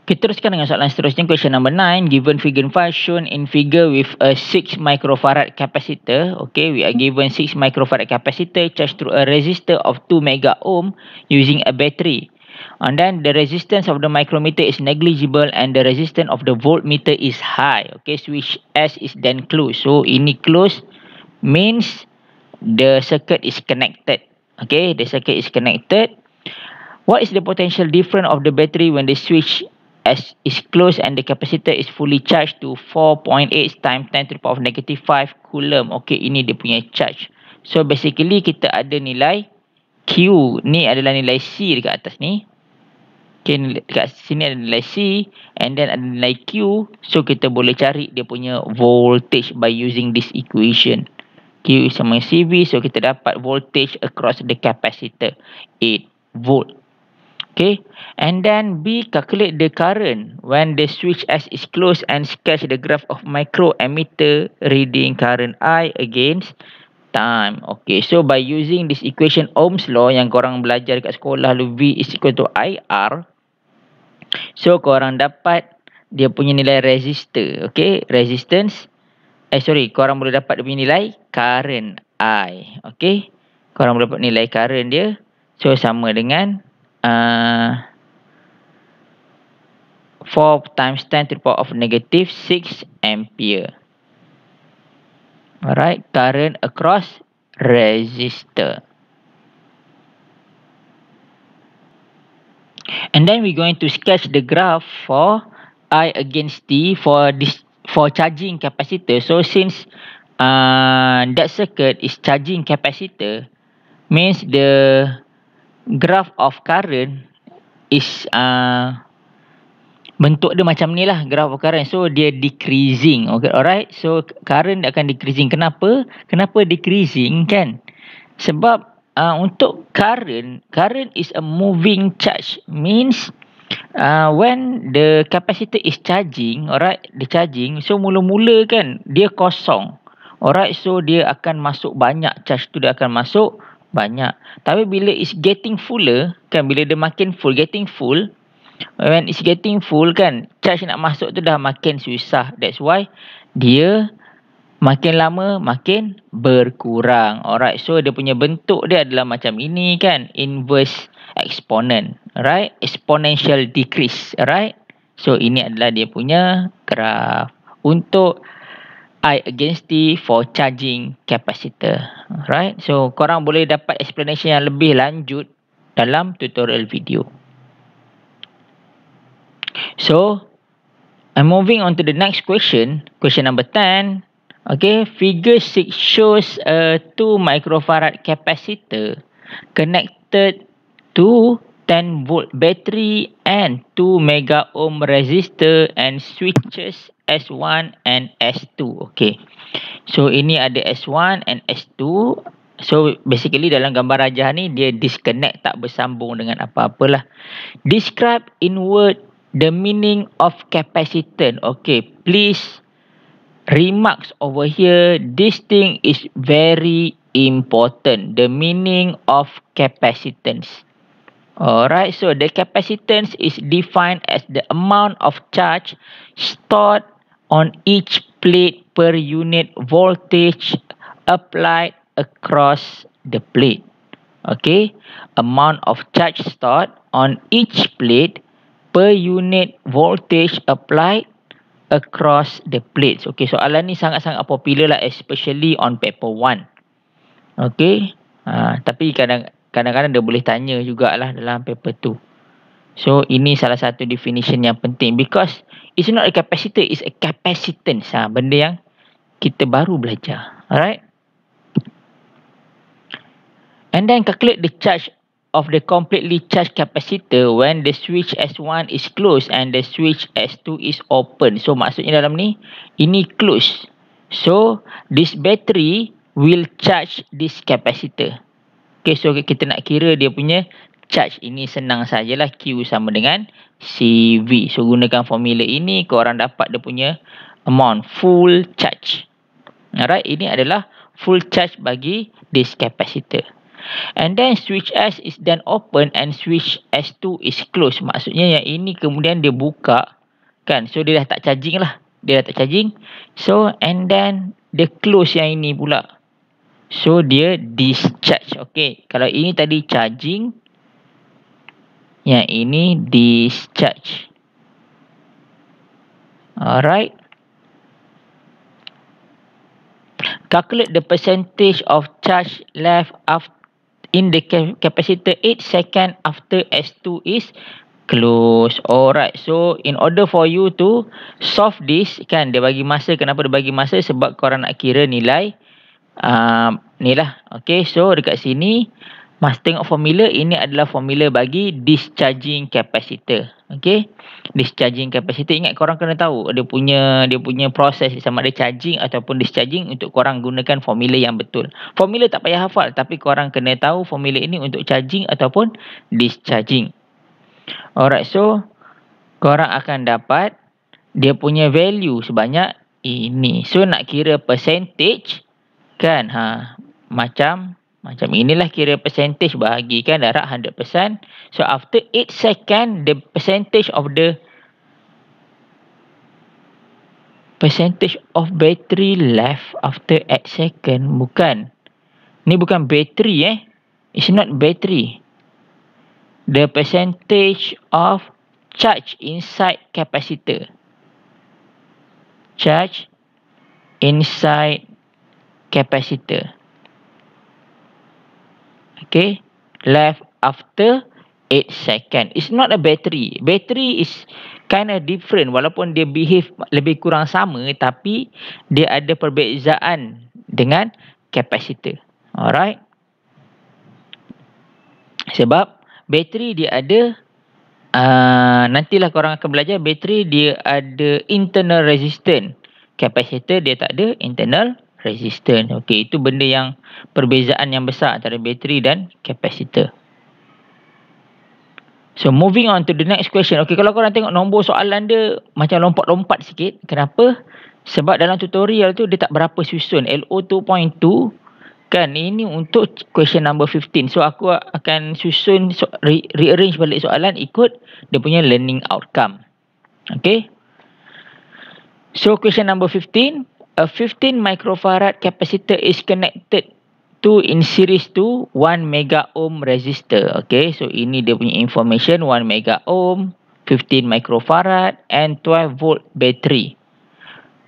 Kita teruskan dengan soalan seterusnya. Question number 9. Given figure 5 shown in figure with a 6 microfarad capacitor. Okay, we are given 6 microfarad capacitor charged through a resistor of 2 mega ohm using a battery. And then the resistance of the micrometer is negligible and the resistance of the voltmeter is high. Okay, switch S is then closed. So ini closed means the circuit is connected. Okay, the circuit is connected. What is the potential difference of the battery when the switch S is closed and the capacitor is fully charged to 4.8 times 10 to the power of negative 5 coulomb. Okay, ini dia punya charge. So basically kita ada nilai Q. Ni adalah nilai C dekat atas ni. Okay, dekat sini ada nilai C and then ada nilai Q. So kita boleh cari dia punya voltage by using this equation. Q sama CV. So kita dapat voltage across the capacitor 8 volt. Okay, and then B, calculate the current when the switch S is closed and sketch the graph of microammeter reading current I against time. Okay, so by using this equation Ohm's law yang korang belajar dekat sekolah, V is equal to IR. So korang dapat dia punya nilai resistor. Okay, resistance. Korang boleh dapat dia punya nilai current I. Okay, korang boleh dapat nilai current dia. So sama dengan 4 times 10 to the power of negative 6 ampere. Alright, current across resistor. And then we're going to sketch the graph for I against T for charging capacitor. So since that circuit is charging capacitor, means the graph of current is bentuk dia macam ni lah, graph of current. So dia decreasing. Okay, alright. So current akan decreasing. Kenapa decreasing kan? Sebab untuk current is a moving charge. Means when the capacitor is charging, alright, dia charging, so mula-mula kan dia kosong. Alright, so dia akan masuk banyak, charge tu dia akan masuk banyak. Tapi bila it's getting fuller kan, bila dia makin full, getting full, when it's getting full kan, charge nak masuk tu dah makin susah. That's why dia makin lama makin berkurang. Alright, so dia punya bentuk dia adalah macam ini kan, inverse exponent. Alright, exponential decrease. Alright, so ini adalah dia punya graph untuk I against T for charging capacitor. Alright, so korang boleh dapat explanation yang lebih lanjut dalam tutorial video. So I'm moving on to the next question. Question number 10. Okay, figure 6 shows a 2 microfarad capacitor connected to 10 volt battery and 2 mega ohm resistor and switches S1 and S2. Okay, so ini ada S1 and S2. So basically dalam gambar rajah ni dia disconnect, tak bersambung dengan apa-apalah. Describe in word the meaning of capacitance. Okay, please remarks over here. This thing is very important. The meaning of capacitance. Alright, so the capacitance is defined as the amount of charge stored on each plate per unit voltage applied across the plate. Okay, amount of charge stored on each plate per unit voltage applied across the plates. Okay, soalan ni sangat-sangat popular lah, especially on paper 1. Okay, tapi kadang-kadang dia boleh tanya jugalah dalam paper 2. So ini salah satu definition yang penting, because it's not a capacitor, it's a capacitance. Benda yang kita baru belajar. Alright, and then calculate the charge of the completely charged capacitor when the switch S1 is closed and the switch S2 is open. So maksudnya dalam ni, ini close. So this battery will charge this capacitor. Okay, so kita nak kira dia punya charge. Ini senang sajalah, Q sama dengan CV. So gunakan formula ini, korang dapat dia punya amount, full charge. Alright, ini adalah full charge bagi this capacitor. And then switch S is then open and switch S2 is closed. Maksudnya yang ini kemudian dia buka kan. So dia dah tak charging lah. Dia dah tak charging. So and then dia close yang ini pula. So dia discharge. Okay. Kalau ini tadi charging. Yang ini discharge. Alright. Calculate the percentage of charge left in the capacitor 8 seconds after S2 is closed. Alright. So, in order for you to solve this, kan, dia bagi masa. Kenapa dia bagi masa? Sebab korang nak kira nilai. Ni lah. Okay. So, dekat sini, mas tengok formula. Ini adalah formula bagi discharging capacitor. Okay. Discharging capacitor. Ingat korang kena tahu. Dia punya proses sama ada charging ataupun discharging. Untuk korang gunakan formula yang betul. Formula tak payah hafal. Tapi korang kena tahu formula ini untuk charging ataupun discharging. Alright. So, korang akan dapat dia punya value sebanyak ini. So, nak kira percentage. Kan. Macam inilah kira percentage, bahagikan darab 100%. So after 8 second, the percentage of battery left after 8 second. Bukan. Ni bukan battery It's not battery. The percentage of charge inside capacitor. Charge inside capacitor. Okay, left after 8 second. It's not a battery. Battery is kind of different. Walaupun dia behave lebih kurang sama, tapi dia ada perbezaan dengan capacitor. Alright. Sebab battery dia ada, nantilah korang akan belajar, battery dia ada internal resistance. Capacitor dia tak ada internal resistance. Okey, itu benda yang perbezaan yang besar antara bateri dan capacitor. So moving on to the next question. Okey, kalau korang tengok nombor soalan dia macam lompat-lompat sikit. Kenapa? Sebab dalam tutorial tu dia tak berapa susun. LO 2.2 kan, ini untuk question number 15. So aku akan susun rearrange balik soalan ikut dia punya learning outcome. Okey. So question number 15. A 15 microfarad capacitor is connected to in series to 1 mega ohm resistor. Okay, so ini dia punya information. 1 mega ohm, 15 microfarad and 12 volt battery.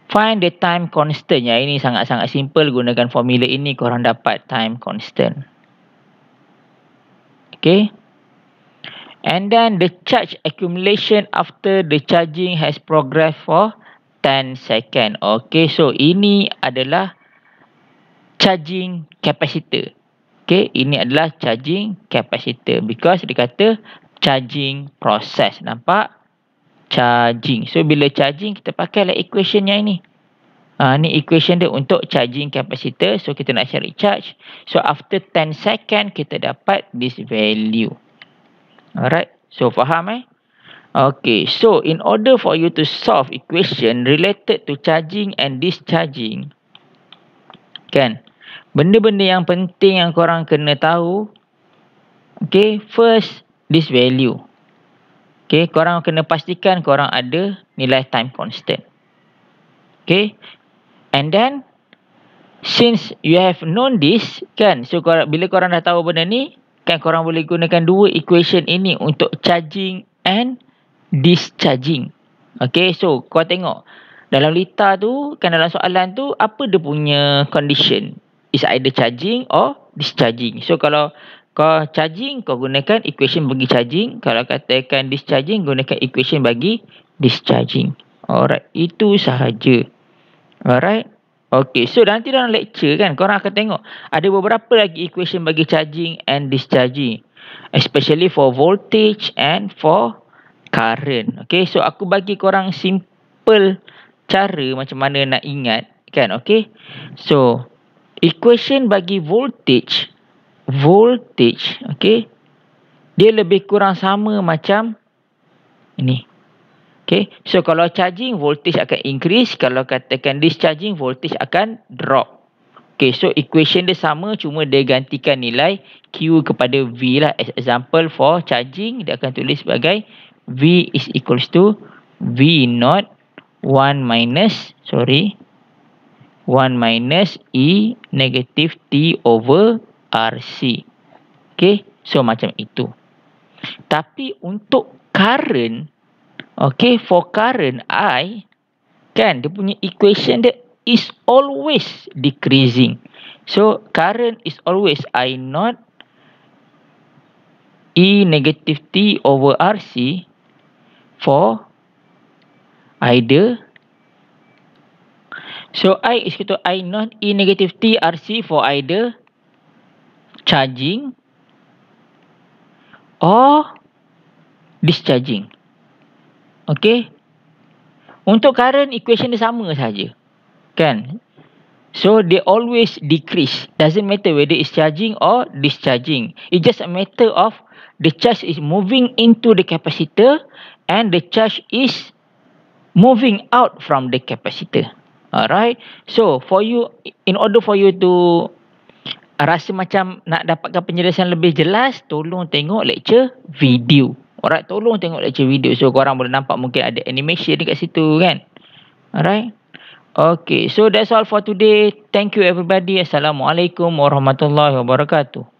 Find the time constant. Ya, ini sangat-sangat simple. Gunakan formula ini korang dapat time constant. Okay. And then the charge accumulation after the charging has progressed for 10 second. Okay, so ini adalah charging capacitor. Okay, ini adalah charging capacitor. Because dia kata charging process. Nampak? Charging. So, bila charging, kita pakailah equation yang ini. Ni equation dia untuk charging capacitor. So, kita nak cari charge. So, after 10 second, kita dapat this value. Alright. So, faham Okay, so in order for you to solve equation related to charging and discharging, kan, benda-benda yang penting yang korang kena tahu. Okay, first, this value. Okay, korang kena pastikan korang ada nilai time constant. Okay, and then, since you have known this, kan, so bila korang dah tahu benda ni, kan, korang boleh gunakan dua equation ini untuk charging and discharging. Okay, so kau tengok dalam lita tu, kan, dalam soalan tu apa dia punya condition? Is either charging or discharging. So kalau kau charging, kau gunakan equation bagi charging. Kalau katakan discharging, gunakan equation bagi discharging. Alright, itu sahaja. Alright. Okay, so nanti dalam lecture, kan, korang akan tengok ada beberapa lagi equation bagi charging and discharging, especially for voltage and for current. Okay, so aku bagi korang simple cara macam mana nak ingat, kan. Okay, so equation bagi voltage, okay, dia lebih kurang sama macam ini. Okay, so kalau charging, voltage akan increase. Kalau katakan discharging, voltage akan drop. Okay, so equation dia sama, cuma dia gantikan nilai Q kepada V lah. As example for charging, dia akan tulis sebagai V is equals to V naught 1 minus E negative T over RC. Okay, so macam itu. Tapi untuk current, okay, for current I, kan, dia punya equation dia is always decreasing. So, current is always I naught E negative T over RC for either. So, I is equal to I naught E negative T RC for either charging or discharging. Okay. Untuk current, equation dia sama saja. Kan? So, they always decrease. Doesn't matter whether it's charging or discharging. It's just a matter of the charge is moving into the capacitor and the charge is moving out from the capacitor. Alright. So, for you, in order for you to rasa macam nak dapatkan penjelasan lebih jelas, tolong tengok lecture video. Alright, tolong tengok lecture video. So, korang boleh nampak mungkin ada animation dekat situ kan. Alright. Okay, so that's all for today. Thank you everybody. Assalamualaikum warahmatullahi wabarakatuh.